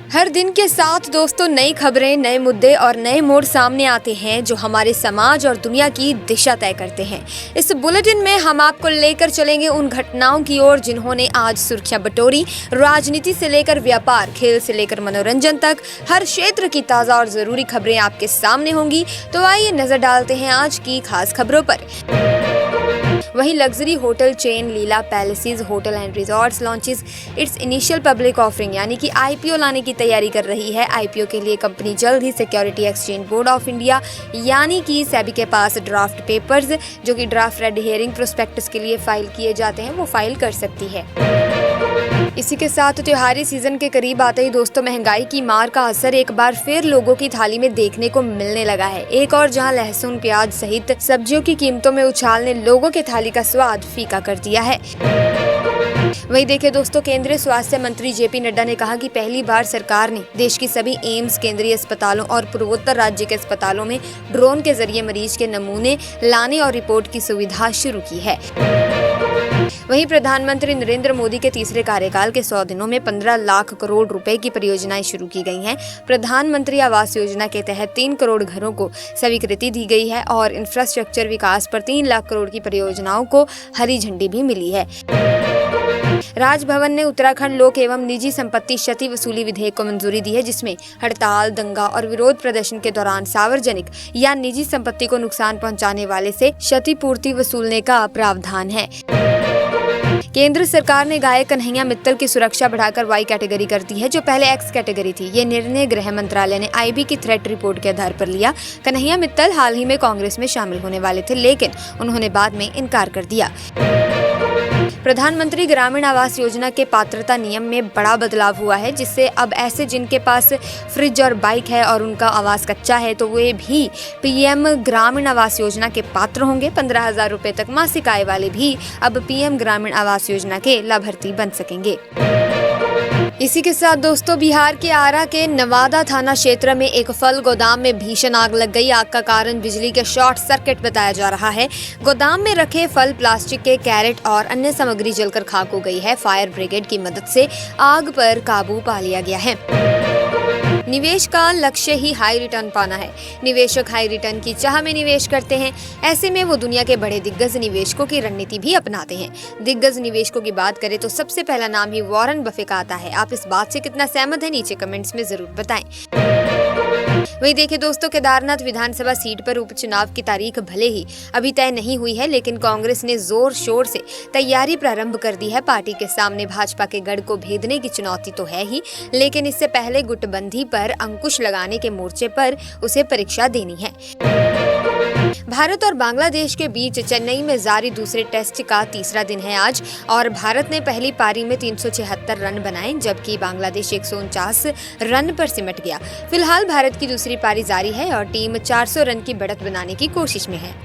हर दिन के साथ दोस्तों नई खबरें, नए मुद्दे और नए मोड़ सामने आते हैं जो हमारे समाज और दुनिया की दिशा तय करते हैं। इस बुलेटिन में हम आपको लेकर चलेंगे उन घटनाओं की ओर जिन्होंने आज सुर्खियां बटोरी। राजनीति से लेकर व्यापार, खेल से लेकर मनोरंजन तक हर क्षेत्र की ताज़ा और ज़रूरी खबरें आपके सामने होंगी। तो आइए नजर डालते हैं आज की खास खबरों पर। वहीं luxury hotel chain Leela palaces hotel and resorts launches it's initial public offering यानी कि आईपीओ लाने की तैयारी कर रही है। आईपीओ के लिए कंपनी जल्द ही security exchange board of India यानी कि सेबी के पास ड्राफ्ट पेपर्स, जो कि ड्राफ्ट रेड हेयरिंग प्रोस्पेक्टस के लिए फाइल किए जाते हैं, वो फाइल कर सकती है। इसी के साथ त्योहारी सीजन के करीब आते ही दोस्तों महंगाई की मार का असर एक बार फिर लोगों की थाली में देखने को मिलने लगा है। एक और जहां लहसुन, प्याज सहित सब्जियों की कीमतों में उछाल ने लोगों के थाली का स्वाद फीका कर दिया है। वहीं देखिए दोस्तों, केंद्रीय स्वास्थ्य मंत्री जेपी नड्डा ने कहा कि पहली बार सरकार ने देश की सभी एम्स, केंद्रीय अस्पतालों और पूर्वोत्तर राज्य के अस्पतालों में ड्रोन के जरिए मरीज के नमूने लाने और रिपोर्ट की सुविधा शुरू की है। वहीं प्रधानमंत्री नरेंद्र मोदी के तीसरे कार्यकाल के 100 दिनों में 15 लाख करोड़ रुपए की परियोजनाएं शुरू की गई हैं। प्रधानमंत्री आवास योजना के तहत 3 करोड़ घरों को स्वीकृति दी गई है और इंफ्रास्ट्रक्चर विकास पर 3 लाख करोड़ की परियोजनाओं को हरी झंडी भी मिली है। राजभवन ने उत्तराखंड लोक एवं निजी संपत्ति क्षति वसूली विधेयक को मंजूरी दी है, जिसमें हड़ताल, दंगा और विरोध प्रदर्शन के दौरान सार्वजनिक या निजी संपत्ति को नुकसान पहुंचाने वाले से क्षतिपूर्ति वसूलने का प्रावधान है। केंद्र सरकार ने गायक कन्हैया मित्तल की सुरक्षा बढ़ाकर वाई कैटेगरी कर दी है, जो पहले एक्स कैटेगरी थी। ये निर्णय गृह मंत्रालय ने आईबी की थ्रेट रिपोर्ट के आधार पर लिया। कन्हैया मित्तल हाल ही में कांग्रेस में शामिल होने वाले थे, लेकिन उन्होंने बाद में इनकार कर दिया। प्रधानमंत्री ग्रामीण आवास योजना के पात्रता नियम में बड़ा बदलाव हुआ है, जिससे अब ऐसे जिनके पास फ्रिज और बाइक है और उनका आवास कच्चा है, तो वे भी पीएम ग्रामीण आवास योजना के पात्र होंगे। 15,000 रुपए तक मासिक आय वाले भी अब पीएम ग्रामीण आवास योजना के लाभार्थी बन सकेंगे। इसी के साथ दोस्तों, बिहार के आरा के नवादा थाना क्षेत्र में एक फल गोदाम में भीषण आग लग गई। आग का कारण बिजली के शॉर्ट सर्किट बताया जा रहा है। गोदाम में रखे फल, प्लास्टिक के कैरेट और अन्य सामग्री जलकर खाक हो गई है। फायर ब्रिगेड की मदद से आग पर काबू पा लिया गया है। निवेश का लक्ष्य ही हाई रिटर्न पाना है। निवेशक हाई रिटर्न की चाह में निवेश करते हैं। ऐसे में वो दुनिया के बड़े दिग्गज निवेशकों की रणनीति भी अपनाते हैं। दिग्गज निवेशकों की बात करें तो सबसे पहला नाम ही वॉरेन बफे का आता है। आप इस बात से कितना सहमत है, नीचे कमेंट्स में जरूर बताएं। वही देखिए दोस्तों, केदारनाथ विधानसभा सीट पर उपचुनाव की तारीख भले ही अभी तय नहीं हुई है, लेकिन कांग्रेस ने जोर शोर से तैयारी प्रारंभ कर दी है। पार्टी के सामने भाजपा के गढ़ को भेदने की चुनौती तो है ही, लेकिन इससे पहले गुटबंदी पर अंकुश लगाने के मोर्चे पर उसे परीक्षा देनी है। भारत और बांग्लादेश के बीच चेन्नई में जारी दूसरे टेस्ट का तीसरा दिन है आज, और भारत ने पहली पारी में 376 रन बनाए, जबकि बांग्लादेश 149 रन पर सिमट गया। फिलहाल भारत की दूसरी पारी जारी है और टीम 400 रन की बढ़त बनाने की कोशिश में है।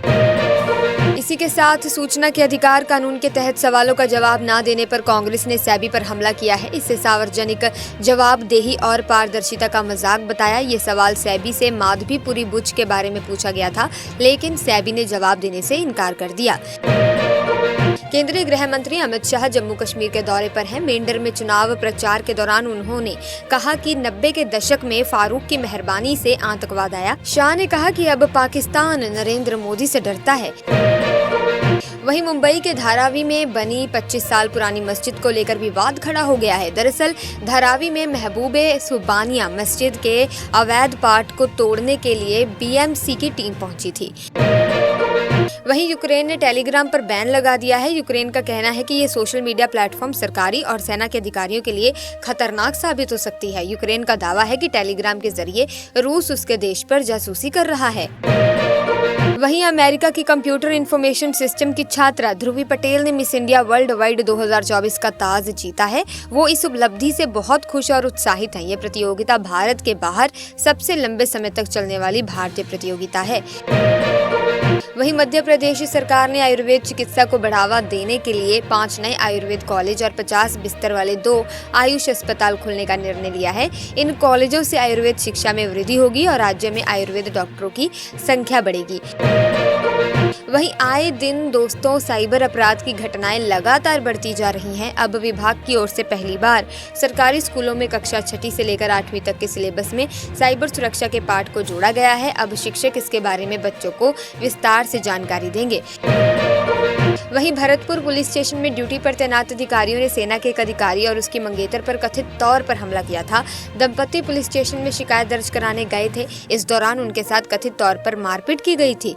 इसी के साथ सूचना के अधिकार कानून के तहत सवालों का जवाब न देने पर कांग्रेस ने सेबी पर हमला किया है। इसे सार्वजनिक जवाबदेही और पारदर्शिता का मजाक बताया। ये सवाल सेबी से माधवीपुरी बुच के बारे में पूछा गया था, लेकिन सेबी ने जवाब देने से इनकार कर दिया। केंद्रीय गृह मंत्री अमित शाह जम्मू कश्मीर के दौरे पर हैं। मेंढर में चुनाव प्रचार के दौरान उन्होंने कहा कि 90 के दशक में फारूक की मेहरबानी से आतंकवाद आया। शाह ने कहा कि अब पाकिस्तान नरेंद्र मोदी से डरता है। वहीं मुंबई के धारावी में बनी 25 साल पुरानी मस्जिद को लेकर विवाद खड़ा हो गया है। दरअसल धारावी में महबूबे सुबानिया मस्जिद के अवैध पाठ को तोड़ने के लिए बीएमसी की टीम पहुंची थी। वहीं यूक्रेन ने टेलीग्राम पर बैन लगा दिया है। यूक्रेन का कहना है कि ये सोशल मीडिया प्लेटफॉर्म सरकारी और सेना के अधिकारियों के लिए खतरनाक साबित हो सकती है। यूक्रेन का दावा है कि टेलीग्राम के जरिए रूस उसके देश पर जासूसी कर रहा है। वहीं अमेरिका की कंप्यूटर इंफॉर्मेशन सिस्टम की छात्रा ध्रुवी पटेल ने मिस इंडिया वर्ल्ड वाइड 2024 का ताज जीता है। वो इस उपलब्धि से बहुत खुश और उत्साहित हैं। ये प्रतियोगिता भारत के बाहर सबसे लंबे समय तक चलने वाली भारतीय प्रतियोगिता है। वहीं मध्य प्रदेश सरकार ने आयुर्वेद चिकित्सा को बढ़ावा देने के लिए 5 नए आयुर्वेद कॉलेज और 50 बिस्तर वाले 2 आयुष अस्पताल खोलने का निर्णय लिया है। इन कॉलेजों से आयुर्वेद शिक्षा में वृद्धि होगी और राज्य में आयुर्वेद डॉक्टरों की संख्या बढ़ेगी। वहीं आए दिन दोस्तों साइबर अपराध की घटनाएं लगातार बढ़ती जा रही हैं। अब विभाग की ओर से पहली बार सरकारी स्कूलों में कक्षा 6 से लेकर 8वीं तक के सिलेबस में साइबर सुरक्षा के पाठ को जोड़ा गया है। अब शिक्षक इसके बारे में बच्चों को विस्तार से जानकारी देंगे। वहीं भरतपुर पुलिस स्टेशन में ड्यूटी पर तैनात अधिकारियों ने सेना के एक अधिकारी और उसकी मंगेतर पर कथित तौर पर हमला किया था। दंपति पुलिस स्टेशन में शिकायत दर्ज कराने गए थे। इस दौरान उनके साथ कथित तौर पर मारपीट की गई थी।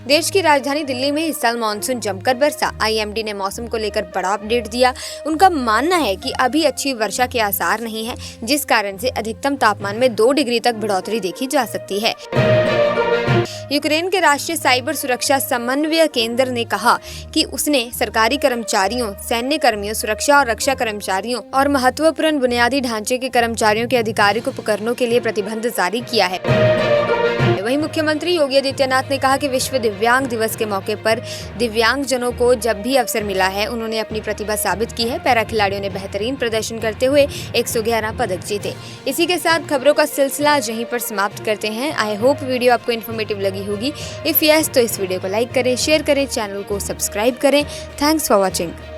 देश की राजधानी दिल्ली में इस साल मानसून जमकर बरसा। आईएमडी ने मौसम को लेकर बड़ा अपडेट दिया। उनका मानना है कि अभी अच्छी वर्षा के आसार नहीं है, जिस कारण से अधिकतम तापमान में 2 डिग्री तक बढ़ोतरी देखी जा सकती है। यूक्रेन के राष्ट्रीय साइबर सुरक्षा समन्वय केंद्र ने कहा कि उसने सरकारी कर्मचारियों, सैन्य कर्मियों, सुरक्षा और रक्षा कर्मचारियों और महत्वपूर्ण बुनियादी ढांचे के कर्मचारियों के अधिकारियों को उपकरणों के लिए प्रतिबंध जारी किया है। वहीं मुख्यमंत्री योगी आदित्यनाथ ने कहा कि विश्व दिव्यांग दिवस के मौके पर दिव्यांगजनों को जब भी अवसर मिला है, उन्होंने अपनी प्रतिभा साबित की है। पैरा खिलाड़ियों ने बेहतरीन प्रदर्शन करते हुए 111 पदक जीते। इसी के साथ खबरों का सिलसिला यहीं पर समाप्त करते हैं। आई होप वीडियो आपको इन्फॉर्मेटिव लगी होगी। इफ यस तो इस वीडियो को लाइक करें, शेयर करें, चैनल को सब्सक्राइब करें। Thanks for watching.